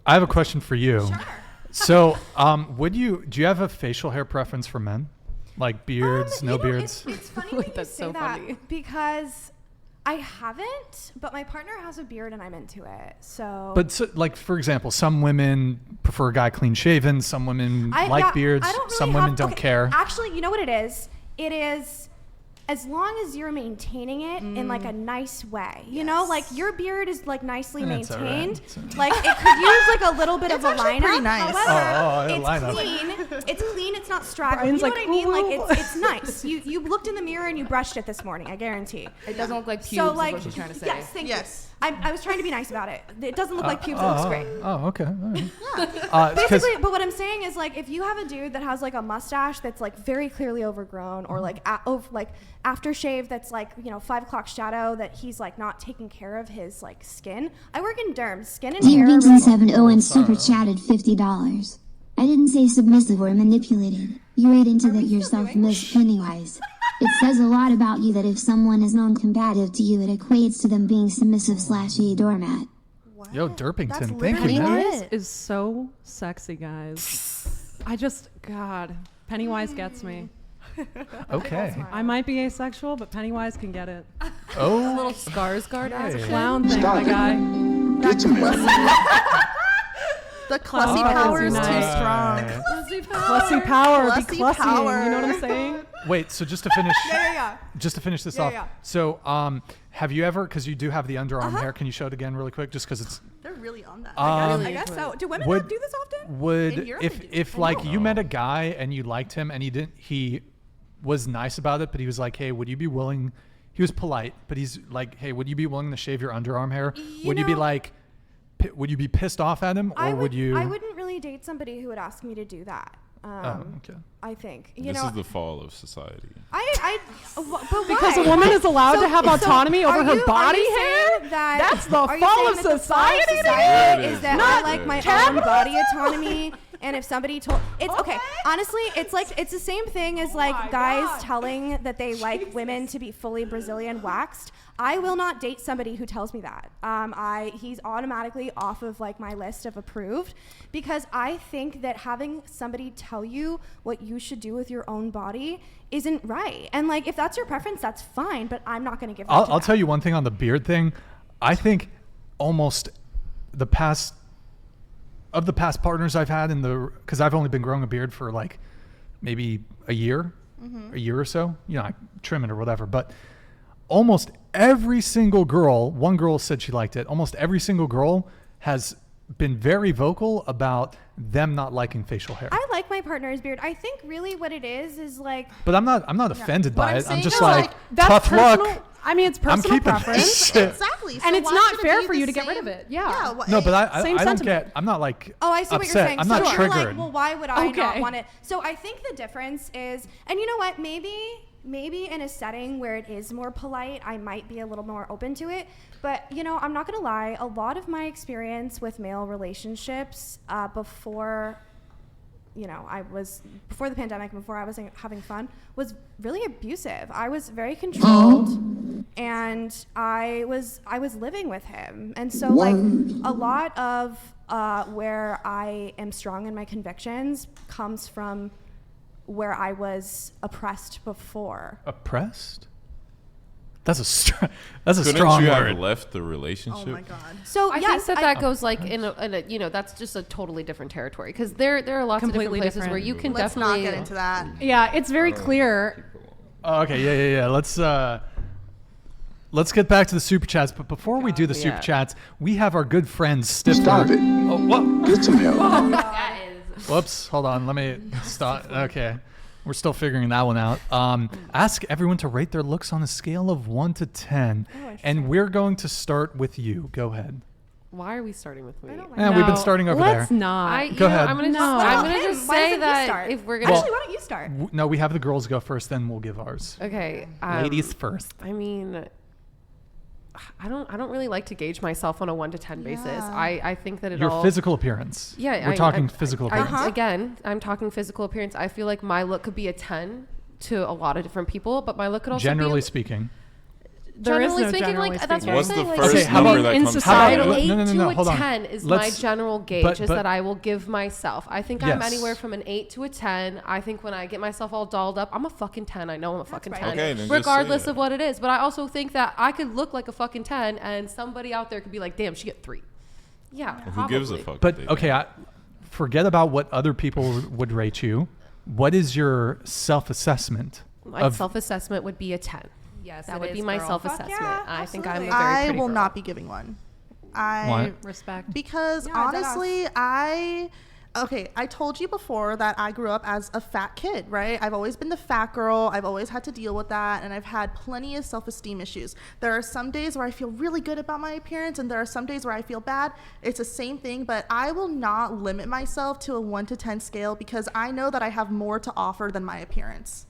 I have a question for you. Sure. So, do you have a facial hair preference for men? Like beards, no beards? It's funny when you That's say so that funny. because I haven't, but my partner has a beard and I'm into it. So, But like for example, some women prefer a guy clean shaven. Some women like beards. I don't really some women don't care. Actually, you know what it is? It is as long as you're maintaining it in like a nice way. You know, like your beard is like nicely maintained. Like it could use like a little bit of a line up. Nice. However, it's line up. clean. It's clean. It's not straggly. Brian's You know like, what I mean? ooh. Like it's nice. You looked in the mirror and you brushed it this morning. I guarantee. It doesn't look like pubes. So is like, what she's trying to say. yes, thank Yes. you. I was trying to be nice about it. It doesn't look like pubes. It looks great. Oh, okay. All right. Basically, but what I'm saying is like if you have a dude that has like a mustache that's like very clearly overgrown or like aftershave that's like 5 o'clock shadow that he's like not taking care of his like skin. I work in derms. Skin and hair. Dear and super chatted $50. I didn't say submissive or manipulated. You read into that yourself, Miss Pennywise. It says a lot about you that if someone is non-combative to you, it equates to them being submissive/a doormat. Yo, Derpington, That's thank you, literally man. Pennywise is so sexy, guys. God, Pennywise gets me. Okay. I might be asexual, but Pennywise can get it. Oh, Little Skarsgård as a Okay. clown thing, my guy. The clussy fuckers power is too unite. strong. Clussy power, be Clussy clussy. power. You know what I'm saying? wait. So just to finish, Yeah. just to finish this Yeah, off. yeah. So, have you ever? Because you do have the underarm hair. Can you show it again really quick? Just because it's. They're really on that. I guess so. Do women not do this often? Would In Europe they do. if like you met a guy and you liked him and he was nice about it, but he was like, hey, would you be willing? He was polite, but he's like, hey, would you be willing to shave your underarm hair? Would you be like, would you be pissed off at him, or would you? I wouldn't really date somebody who would ask me to do that. Okay. I think This is the fall of society. But why? Because a woman is allowed to have autonomy over are her you- body are you hair? saying that- That's the are you fall saying of that the fall of society, society nigga. is that Not I like my own capitalism. body autonomy. And if somebody told, it's okay. Honestly, it's like it's the same thing as like guys telling that they like women to be fully Brazilian waxed. I will not date somebody who tells me that. He's automatically off of like my list of approved, because I think that having somebody tell you what you should do with your own body isn't right. And like if that's your preference, that's fine. But I'm not going to give. I'll tell you one thing on the beard thing. I think almost the past partners I've had because I've only been growing a beard for like maybe a year or so, I trim it or whatever, but almost every single girl, one girl said she liked it. Almost every single girl has been very vocal about them not liking facial hair. I like my partner's beard. I think really what it is like. But I'm not offended by I'm it. I'm saying just is, like, That's tough personal. luck. I mean, it's I'm personal keeping preference. this shit. Exactly. And So it's why not should it fair be for the you to get rid same- of it. Yeah. No, but I Same don't sentiment. I'm not like Oh, I see what you're upset. saying. I'm So not you're triggered. like, well, why would I not Okay. want it? So I think the difference is, and you know what? Maybe in a setting where it is more polite, I might be a little more open to it. But I'm not gonna lie. A lot of my experience with male relationships before the pandemic, before I was having fun, was really abusive. I was very controlled, and I was living with him, and so like a lot of where I am strong in my convictions comes from where I was oppressed before. Oppressed? That's a Couldn't strong you word. have left the relationship? Oh my god. So I yes, think that goes like in a that's just a totally different territory, because there are lots Completely of different places different. where you can Let's definitely not get into that. Yeah, it's very clear. Oh, okay, yeah. Let's get back to the super chats, but before we do the super chats, we have our good friend Stifler. Stop it. Oh, what? Get some help. That is. Whoops, hold on. Let me stop. Okay. We're still figuring that one out. Ask everyone to rate their looks on a scale of 1 to 10. And we're going to start with you. Go ahead. Why are we starting with me? We've been starting over Let's there. not. Go ahead. I'm gonna What I'm about gonna him? just Why say doesn't he that start? if we're gonna Actually, why don't you start? No, we have the girls go first, then we'll give ours. okay, Ladies first. I mean, I don't really like to gauge myself on a 1 to 10 basis. I think that it Your all physical appearance. Yeah, We're talking physical appearance. Again, I'm talking physical appearance. I feel like my look could be a 10 to a lot of different people, but my look could also Generally be speaking. There is generally no speaking, generally like that's what speaking. I'm What's saying. the Like, first Okay, how number about that in comes to society- mind? An 8 No, no, no, to no, a hold on. 10 is Let's- my general gauge but- is that I will give myself. I think I'm Yes. anywhere from an 8 to a 10. I think when I get myself all dolled up, I'm a fucking 10. I know I'm a fucking right. 10. Okay, then just regardless say of what it is. But I also think that I could look like a fucking 10 and somebody out there could be like, damn, she get 3. Yeah, Who gives a probably. fuck? But if they okay, forget about what other people would rate you. What is your self-assessment? My self-assessment would be a 10. Yes, That it would be is, my girl. self-assessment. yeah, I think I'm a absolutely. very I pretty will girl. not be giving one. Why? Respect. Because Yeah, honestly, I told you before that I grew up as a fat kid, right? I've always been the fat girl. I've always had to deal with that, and I've had plenty of self-esteem issues. There are some days where I feel really good about my appearance, and there are some days where I feel bad. It's the same thing, but I will not limit myself to a 1 to 10 scale because I know that I have more to offer than my appearance.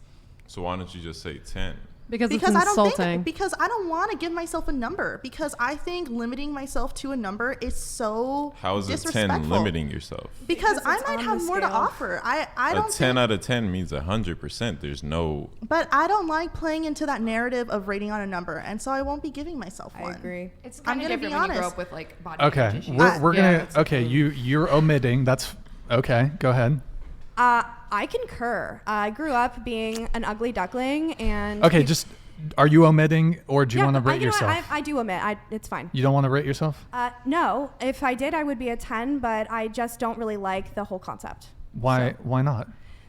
So why don't you just say 10? Because it's I don't insulting. because I don't want to give myself a number because I think limiting myself to a number is so How is a 10 disrespectful. limiting yourself? Because I it's might on have the more to scale. offer. I A don't 10 think, out of 10 means 100%. There's no. but I don't like playing into that narrative of rating on a number, and so I won't be giving myself one. It's I'm kind of gonna be different when you grow honest. up with like body Okay, image issues. we're Yeah, gonna. that's Okay, you're omitting. That's okay. Go ahead. I concur. I grew up being an ugly duckling, and Okay, just are you omitting or do you yeah, want to rate you know what? yourself? I do omit. It's fine. You don't want to rate yourself? No, if I did, I would be a 10, but I just don't really like the whole concept. Why? Why not?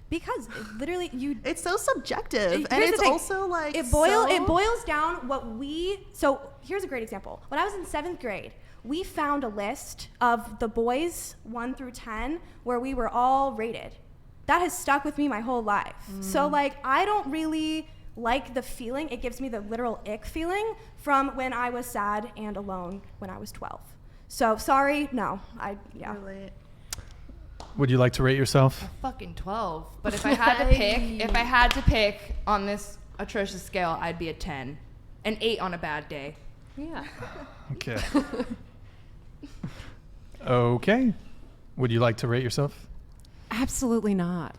Because literally, It's so subjective, and Here's the it's thing. also like it boils down what we. So here's a great example. When I was in 7th grade, we found a list of the boys 1 through 10 where we were all rated. That has stuck with me my whole life. So like, I don't really like the feeling. It gives me the literal ick feeling from when I was sad and alone when I was 12. So sorry, no, Really. Would you like to rate yourself? Fucking 12. But if I had to pick on this atrocious scale, I'd be a 10. An 8 on a bad day. Yeah. Okay. Okay. Would you like to rate yourself? Absolutely not.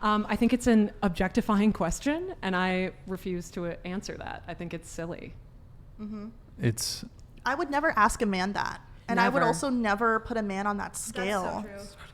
I think it's an objectifying question, and I refuse to answer that. I think it's silly. It's I would never ask a man that, and I would Never. also never put a man on that scale.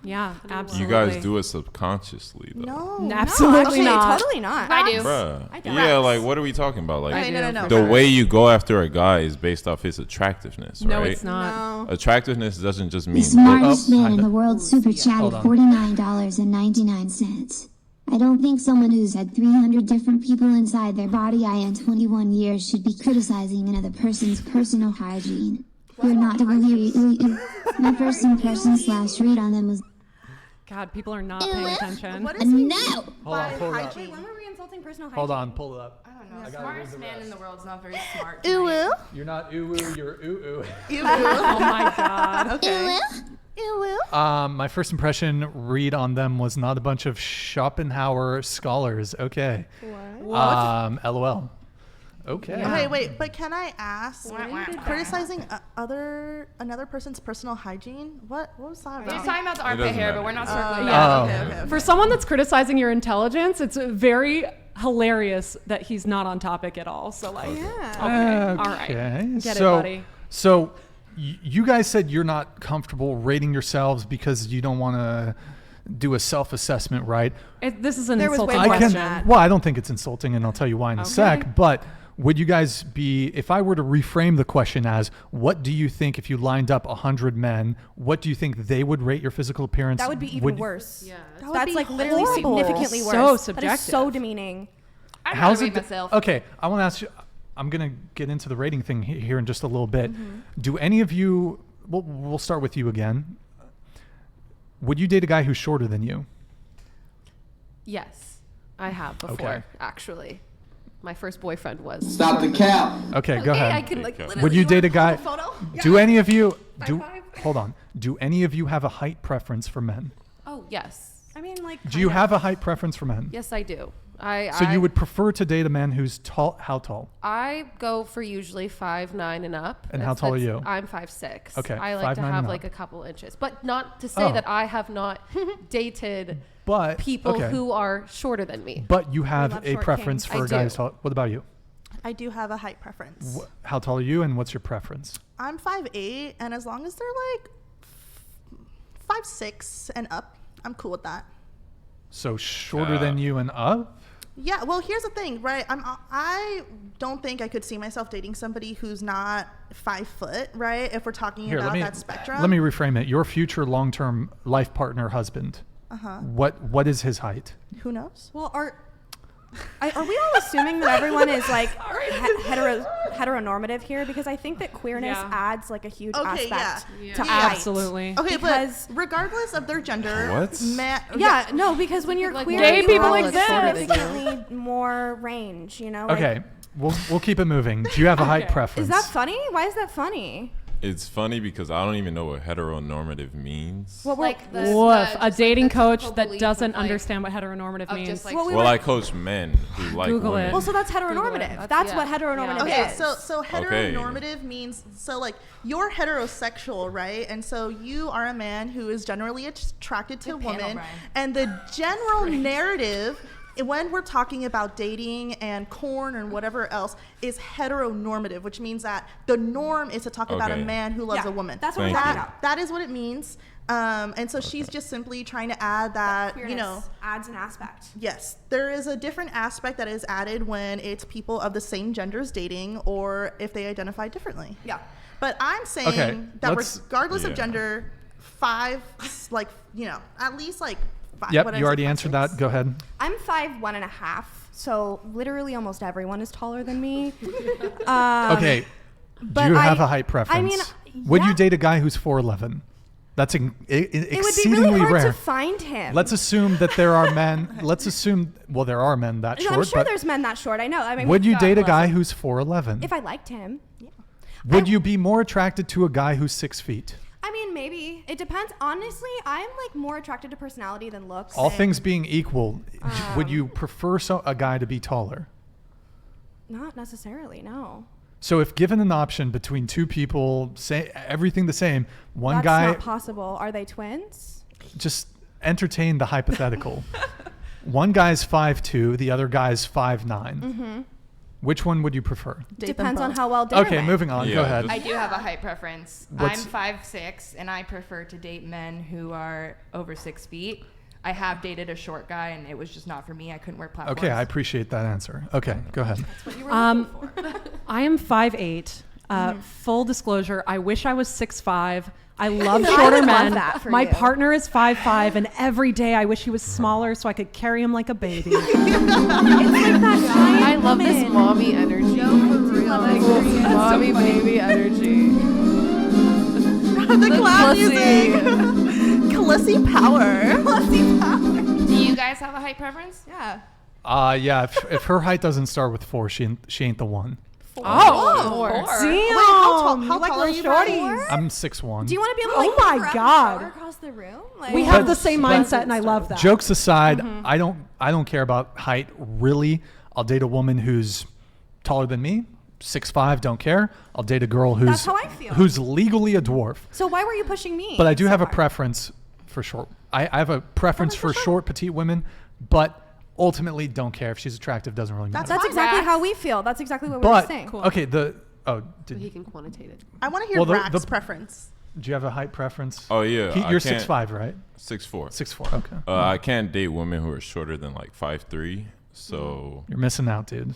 Yeah, absolutely. You guys do it subconsciously, though. No, Absolutely actually, not. totally not. I do. Bruh. do. Yeah, like, what are we talking about? Like, Okay, no. the way you go after a guy is based off his attractiveness, No, right? it's not. Attractiveness doesn't just The mean smartest Oh, man in the world super Hold chatted on. $49.99. I don't think someone who's had 300 different people inside their body in 21 years should be criticizing another person's personal hygiene. You're not to believe. My first impression / read on them was God, people are not paying attention. What is he no. Hold on, pull it up. Wait, when were we insulting personal hygiene? Hold on, pull it up. I don't know. I The gotta read smartest the man rest. in the world is not very smart. Ooh, tonight. You're not ooh ooh, you're ooh ew, Oh my God. okay. Ew. ooh. My first impression read on them was not a bunch of Schopenhauer scholars. Okay. What? LOL. Okay. Yeah. Okay, wait, but can I ask? Wah, wah, wah. Criticizing another person's personal hygiene? What was that We're about? talking about the armpit doesn't hair, but matter. we're not circling yeah. back. Okay. For someone that's criticizing your intelligence, it's very hilarious that he's not on topic at all. So like, Yeah. all right. Okay. Get it, so, buddy. So you guys said you're not comfortable rating yourselves because you don't want to do a self-assessment, right? This is an There was way insulting more I than question. that. well, I don't think it's insulting, and I'll tell you why in a sec. But would you guys be, if I were to reframe the question as, what do you think if you lined up 100 men, what do you think they would rate your physical appearance? That would be even worse. Yeah. That would That's be like literally horrible. significantly worse. So That is subjective. so demeaning. I'm How's not it? rate myself. Okay, I want to ask you. I'm gonna get into the rating thing here in just a little bit. Do any of you? We'll start with you again. Would you date a guy who's shorter than you? Yes, I have before, Okay. actually. My first boyfriend was. Stop the cap. Okay, go ahead. I can like Okay. literally. Would you date a guy? Photo? Do any of you? Do five. hold on. Do any of you have a height preference for men? Oh yes, I mean, like. Do you have a height preference for men? yes I do. So you would prefer to date a man who's tall? How tall? I go for usually 5'9" and up. And how tall are you? I'm 5'6". Okay, I like to 5'9" have and like up. a couple inches, but not to say Oh. that I have not dated But people okay. who are shorter than me. But you have love a short preference kings. for I a guy who's do. tall. What about you? I do have a height preference. How tall are you, and what's your preference? I'm 5'8", and as long as they're like 5'6" and up, I'm cool with that. So shorter than you and up? Yeah, well, here's the thing, right? I don't think I could see myself dating somebody who's not 5 foot, right? If we're talking about that spectrum. Let me reframe it. Your future long-term life partner husband. What is his height? Who knows? Well, are we all assuming that everyone is like heteronormative here? Because I think that queerness adds like a huge aspect to height. Absolutely. Okay, because but regardless of their gender, no, because when you're Like, queer, gay you people have exist. significantly more range. You know. Okay, we'll keep it moving. Do you have a height preference? Is that funny? Why is that funny? It's funny because I don't even know what heteronormative means. Well, Like a dating coach typical that belief doesn't of, like, understand what heteronormative of means. just, like, Well, I coach men who like Google women. it. Well, so that's heteronormative. That's what heteronormative Okay, is. so heteronormative means, so like you're heterosexual, right? And so you are a man who is generally attracted to a woman, and the general narrative when we're talking about dating and corn and whatever else is heteronormative, which means that the norm is to talk about a man who loves a woman. That's what we're talking about. That is what it means. And so she's just simply trying to add that, you know, adds an aspect. Yes, there is a different aspect that is added when it's people of the same genders dating or if they identify differently. Yeah. But I'm saying that regardless of gender, at least like Yep, you already answered that. Go ahead. I'm 5'1.5", so literally almost everyone is taller than me. Okay. Do you have a height preference? I mean, would you date a guy who's 4'11"? That's exceedingly it would be really hard rare. to find him. Let's assume that there are men. there are men that short. I'm sure there's men that short. I know. I mean, would you date a guy who's 4'11"? If I liked him, yeah. Would you be more attracted to a guy who's 6 feet? I mean, maybe. It depends. Honestly, I'm like more attracted to personality than looks. All things being equal, would you prefer a guy to be taller? Not necessarily, no. So if given an option between two people, say everything the same, That's not possible. Are they twins? Just entertain the hypothetical. One guy's 5'2", the other guy's 5'9". Mm-hmm. Which one would you prefer? Depends on how well dinner went. Moving on. Go ahead. I do have a height preference. I'm 5'6", and I prefer to date men who are over 6 feet. I have dated a short guy, and it was just not for me. I couldn't wear platforms. Okay, I appreciate that answer. Okay, go ahead. That's what you were looking for. I am 5'8". Full disclosure, I wish I was 6'5". I love shorter men. My partner is 5'5", and every day I wish he was smaller so I could carry him like a baby. It's like that I love this mommy energy. No, for real. Mommy baby energy. The clown music. Classy power. Classy power. Do you guys have a height preference? Yeah. Yeah. If her height doesn't start with 4, she ain't the one. 4. Oh, Damn. How tall are you, shorties? I'm 6'1". Do you want to be able to Oh my God. across the room? Like, We have the same mindset, and I love that. Jokes aside, I don't care about height really. I'll date a woman who's taller than me, 6'5", don't care. I'll date a girl That's how I feel. who's legally a dwarf. So why were you pushing me? But I do so have a hard? preference for short. I have a preference for short, petite women, but ultimately don't care if she's attractive. Doesn't really matter. That's exactly how we feel. That's exactly what we were saying. Okay, He can quantitate it. I want to hear Rack's preference. Do you have a height preference? Oh yeah, You're 6'5", right? 6'4". 6'4", okay. I can't date women who are shorter than like 5'3". So you're missing out, dude.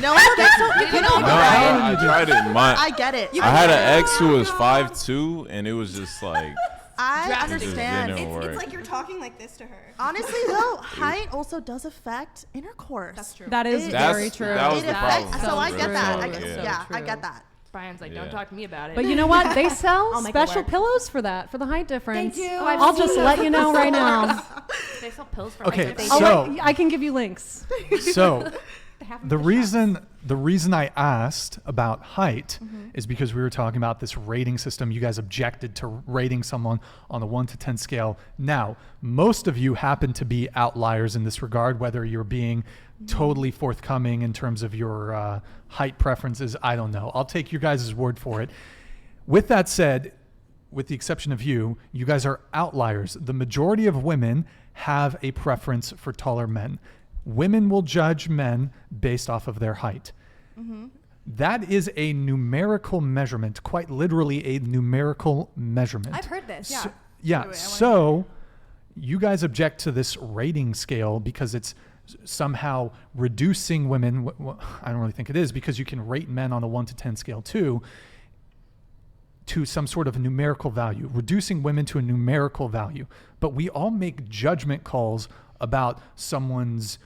No, I tried it. I get it. I had an ex who was 5'2", and it was just like. I understand. It's like you're talking like this to her. Honestly, though, height also does affect intercourse. That's true. That is very true. That was the problem. So I get that. I get that. Brian's like, don't talk to me about it. But you know what? They sell I'll make it special work. pillows for that, for the height difference. They do. I'll just let you know right now. They sell pills for Okay, height. so I can give you links. So the reason I asked about height is because we were talking about this rating system. You guys objected to rating someone on a 1 to 10 scale. Now, most of you happen to be outliers in this regard, whether you're being totally forthcoming in terms of your height preferences. I don't know. I'll take your guys' word for it. With that said, with the exception of you guys are outliers. The majority of women have a preference for taller men. Women will judge men based off of their height. That is a numerical measurement, quite literally a numerical measurement. I've heard this. Yeah. So, yeah. So you guys object to this rating scale because it's somehow reducing women. I don't really think it is, because you can rate men on a 1 to 10 scale too, to some sort of numerical value, reducing women to a numerical value. But we all make judgment calls about someone's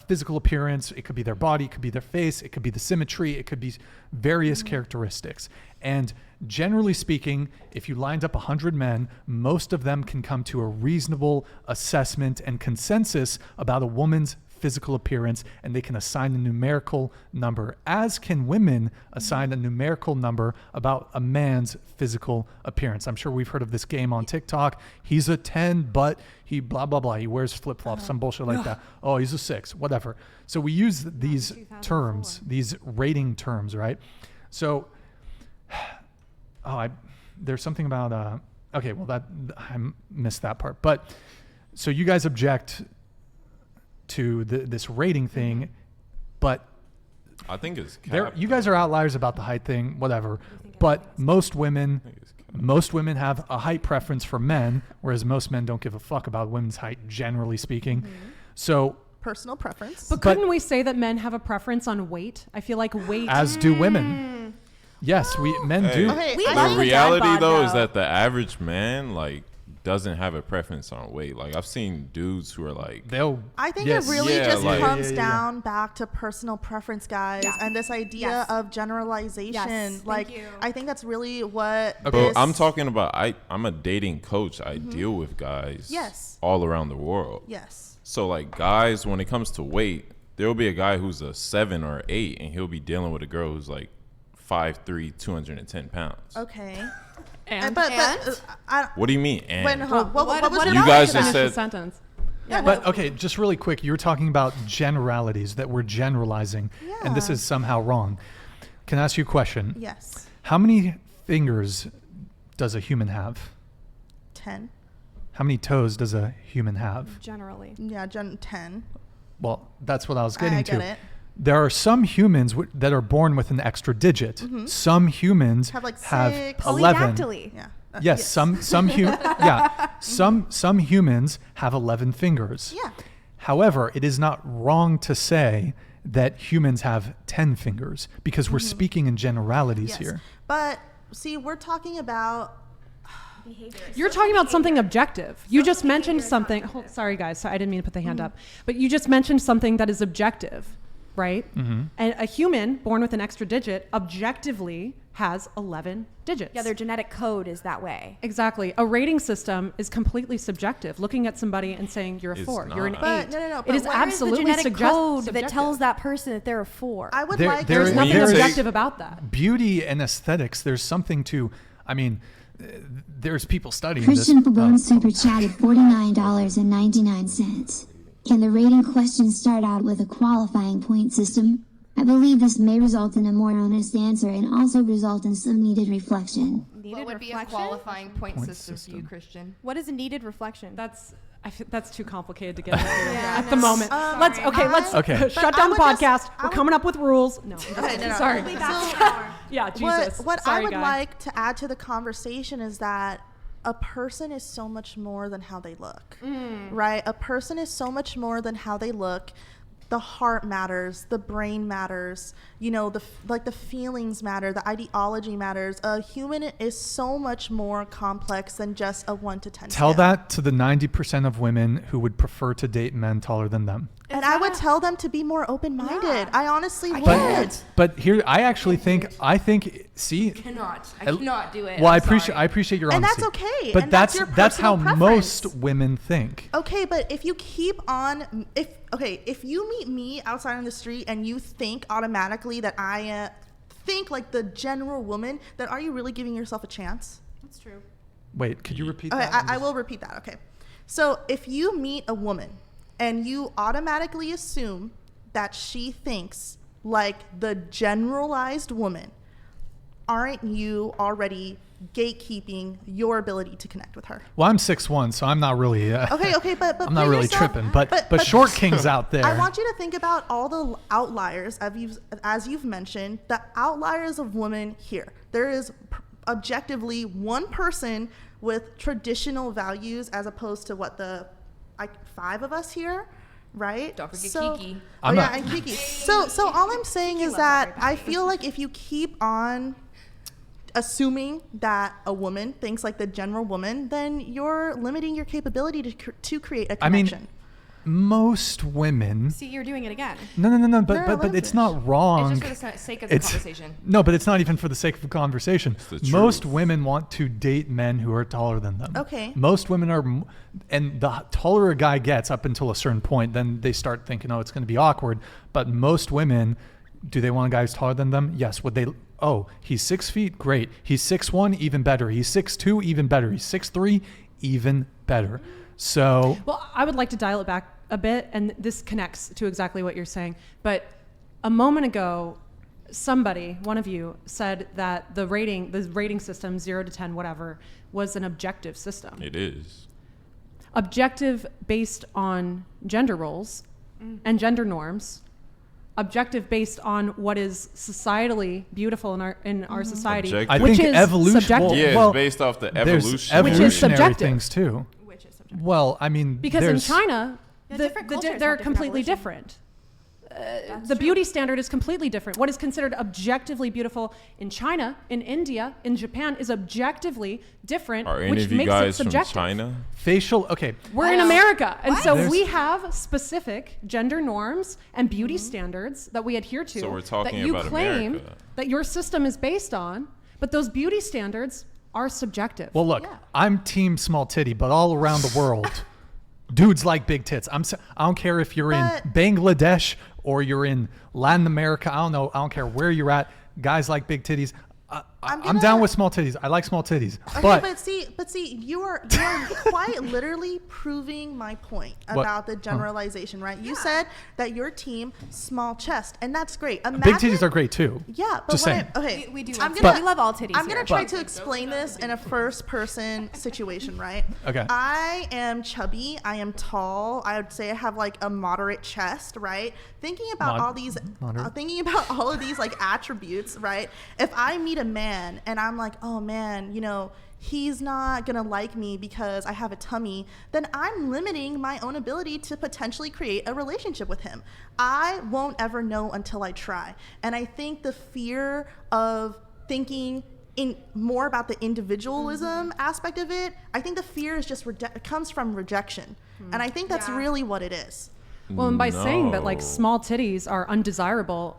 physical appearance. It could be their body, it could be their face, it could be the symmetry, it could be various characteristics. And generally speaking, if you lined up 100 men, most of them can come to a reasonable assessment and consensus about a woman's physical appearance, and they can assign a numerical number, as can women assign a numerical number about a man's physical appearance. I'm sure we've heard of this game on TikTok. He's a 10, but he blah, blah, blah. He wears flip-flops, some bullshit like that. Oh, he's a 6, whatever. So we use these terms, these rating terms, right? So, there's something about, okay, well, that I missed that part. But, so you guys object to this rating thing, but I think it's capped. You guys are outliers about the height thing, whatever. But most women have a height preference for men, whereas most men don't give a fuck about women's height, generally speaking. So personal preference. But couldn't we say that men have a preference on weight? I feel like weight, as do women. Yes, men do. Okay, the reality though is that the average man doesn't have a preference on weight. Like, I've seen dudes who are like, I think it really just comes down back to personal preference, guys, and this idea of generalization. Yes. I think that's really what. Okay. I'm talking about. I'm a dating coach. I deal with guys all around the world. Yes. So like, guys, when it comes to weight, there will be a guy who's a 7 or 8, and he'll be dealing with a girl who's like 5'3", 210 pounds. Okay. What do you mean? And what was you guys just said sentence? Yeah, but okay, just really quick, you were talking about generalities, that we're generalizing, and this is somehow wrong. Can I ask you a question? Yes. How many fingers does a human have? 10. How many toes does a human have? Generally. Yeah, 10. Well, that's what I was getting to. I get it. There are some humans that are born with an extra digit. Some humans have 11. Polydactyly. Yeah. Yes, some humans have 11 fingers. Yeah. However, it is not wrong to say that humans have 10 fingers, because we're speaking in generalities here. But see, we're talking about You're talking about something objective. You just mentioned something. Sorry, guys. I didn't mean to put the hand up. But you just mentioned something that is objective, right? And a human born with an extra digit objectively has 11 digits. Yeah, their genetic code is that way. Exactly. A rating system is completely subjective. Looking at somebody and saying you're a 4, you're an 8. No. It is absolutely the genetic code subjective. that tells that person that they're a 4. I would There's nothing objective about that. Beauty and aesthetics, there's something to, I mean, there's people studying Christian this. Pabon super chatted $49.99. Can the rating question start out with a qualifying point system? I believe this may result in a more honest answer and also result in some needed reflection. What would be a qualifying point system for you, Christian? What is a needed reflection? That's too complicated to get into at the moment. Let's shut down the podcast. We're coming up with rules. No, sorry. Yeah, Jesus. What Sorry, I would guy. like to add to the conversation is that a person is so much more than how they look, right? A person is so much more than how they look. The heart matters, the brain matters, the feelings matter, the ideology matters. A human is so much more complex than just a 1 to 10 Tell scale. that to the 90% of women who would prefer to date men taller than them. And I would tell them to be more open-minded. Yeah. I honestly would. But here, I see. I cannot do it. Well, I appreciate your And honesty. that's okay. But And that's your how personal preference. most women think. Okay, but if you keep on, if you meet me outside on the street and you think automatically that I think like the general woman, then are you really giving yourself a chance? That's true. Wait, could you repeat Okay, that? I will repeat that. Okay. So if you meet a woman and you automatically assume that she thinks like the generalized woman, aren't you already gatekeeping your ability to connect with her? Well, I'm 6'1", so I'm not really. Okay, but I'm not really tripping. But short kings out there. I want you to think about all the outliers as you've mentioned. The outliers of women here. There is objectively one person with traditional values as opposed to what the 5 of us here. Right? Don't forget Kiki. And Kiki. So all I'm saying is that I feel like if you keep on assuming that a woman thinks like the general woman, then you're limiting your capability to create a connection. I mean, most women. See, you're doing it again. No. But it's not wrong. It's just for the sake of the conversation. No, but it's not even for the sake of the conversation. Most women want to date men who are taller than them. Okay. Most women are, and the taller a guy gets up until a certain point, then they start thinking, oh, it's going to be awkward. But most women, do they want a guy who's taller than them? Yes. Would they? Oh, he's 6 feet, great. He's 6'1", even better. He's 6'2", even better. He's 6'3", even better. So, well, I would like to dial it back a bit, and this connects to exactly what you're saying. But a moment ago, one of you said that the rating system, 0 to 10, whatever, was an objective system. It is. Objective based on gender roles and gender norms. Objective based on what is societally beautiful in our society, Objective. which I think is evolution. subjective. It's based off the there's evolutionary. Which is subjective. things too. Which is subjective. Well, I mean, Because in China, different cultures they're have different completely evolution. different. The beauty standard is completely different. What is considered objectively beautiful in China, in India, in Japan is objectively different, Are any which of you makes it guys from subjective. China? facial. Okay, We're in America, and so There's- we have specific gender norms and beauty standards that we adhere to. So we're talking that you about claim America. that your system is based on, but those beauty standards are subjective. well, look, I'm team small titty, but all around the world, dudes like big tits. I don't care if you're in Bangladesh or you're in Latin America. I don't know. I don't care where you're at. Guys like big titties. I'm down with small titties. I like small titties. Okay, but see, you are quite literally proving my point about the generalization, right? You said that your team small chest, and that's great. Big titties are great too. Yeah, but Just saying. We do. I'm Love gonna, we love all titties. I'm gonna here. try to explain this in a first-person situation, right? Okay. I am chubby. I am tall. I would say I have like a moderate chest, right? Thinking about all of these like attributes, right? If I meet a man and I'm like, oh man, he's not gonna like me because I have a tummy, then I'm limiting my own ability to potentially create a relationship with him. I won't ever know until I try. And I think the fear of thinking more about the individualism aspect of it, I think the fear is just comes from rejection. And I think that's really what it is. Well, and by saying that like small titties are undesirable,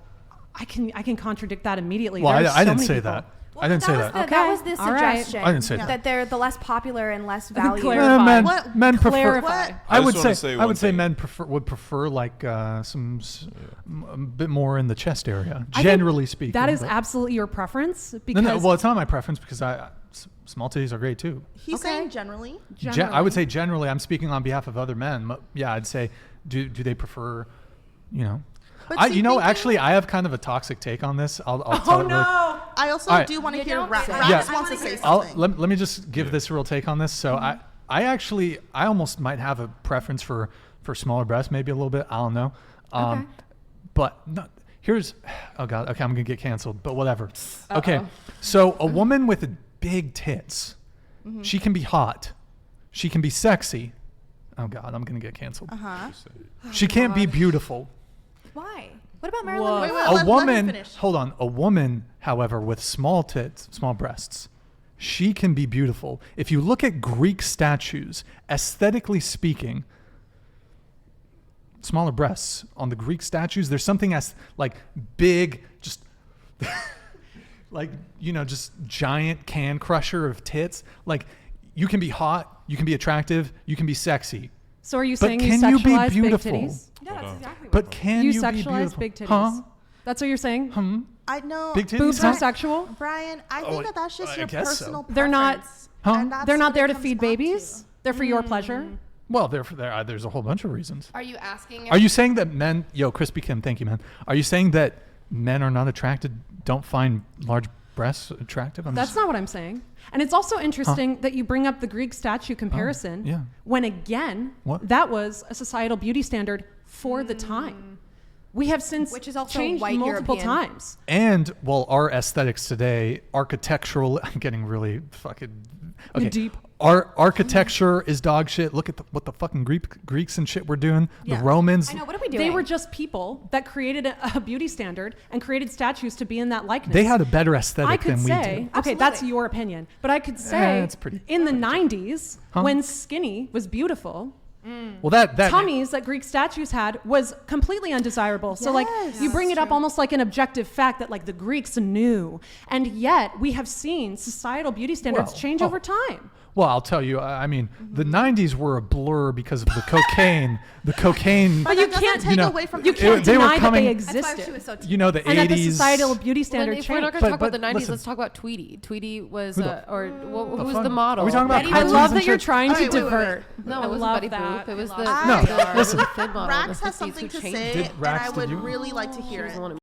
I can contradict that immediately. Well, There's I so didn't many say people. that. I didn't say that. That was the All right. suggestion. I didn't say that. They're the less popular and less valued. Clarify. Men prefer. Clarify. I would just wanna say one would say thing. men would prefer like a bit more in the chest area, I think generally speaking. that is but- absolutely your preference because no. Well, it's not my preference because small titties are great too. He's saying generally. I would say generally. I'm speaking on behalf of other men. Yeah, I'd say do they prefer, But actually, I have kind of a toxic take on this. I'll tell it really. I also All right. do want to hear don't Raps say that. wants to say something. Let me just give this real take on this. So I almost might have a preference for smaller breasts, maybe a little bit. I don't know. Okay. But oh God, okay, I'm gonna get canceled. But whatever. Okay, so a woman with big tits, she can be hot, she can be sexy. Oh God, I'm gonna get canceled. She can't be beautiful. Why? What about Marilyn Whoa. Monroe? Wait, A let him woman, finish. hold on. A woman, however, with small tits, small breasts, she can be beautiful. If you look at Greek statues, aesthetically speaking, smaller breasts on the Greek statues, there's something as like big, just like, just giant can crusher of tits. Like you can be hot, you can be attractive, you can be sexy. So are you But saying you can you be sexualize big beautiful? titties? Yeah, that's exactly what But can You you be sexualize beautiful? big titties. Huh? That's what you're saying? I know. Big titties? Boobs huh? are sexual? Brian, I think that's just I your guess so. personal They're not- preference. Huh? And that's They're not what there it to comes feed back babies. They're for your pleasure. Well, there's a whole bunch of reasons. Are you asking? Are you saying that men, Crispy Kim, thank you, man. Are you saying that men are not attracted, don't find large breasts attractive? That's not what I'm saying. And it's also interesting that you bring up the Greek statue comparison. yeah. When again, What? that was a societal beauty standard for the time. We have since Which is also changed white multiple European. times. And well, our aesthetics today, architectural. I'm getting really fucking Deep. Our architecture is dog shit. Look at what the fucking Greeks and shit were doing. Yeah. The Romans. I know. What are we doing? They were just people that created a beauty standard and created statues to be in that likeness. They had a better I aesthetic could than say, we do. okay, Absolutely. that's your opinion, but I could say it's pretty- in the 90s, Huh? when skinny was beautiful, Well, that tummies that Greek statues had was completely undesirable. So like Yes. you bring it up almost like an objective fact that like the Greeks knew, and yet we have seen societal beauty standards Well, change over time. Well, I'll tell you. I mean, the '90s were a blur because of the cocaine. The cocaine. But you that doesn't can't take know, away from You the can't they were deny that coming- they That's why she existed. was so. You know, the And that the '80s. societal beauty Well, standard if we're not changed. going to talk But about the 90s, listen. let's talk about Tweety. Tweety was, Who the- who was fuck? the model? Are we talking about Betty I cartoons love and that you're shit? trying to Wait, wait, wait. divert. No, I it wasn't love Betty that. Boop. It was the, No, the listen. the Fid model. Rax in the has 50s something who to changed say, it. Did Rax- and I did would you? really like to hear She was it. the one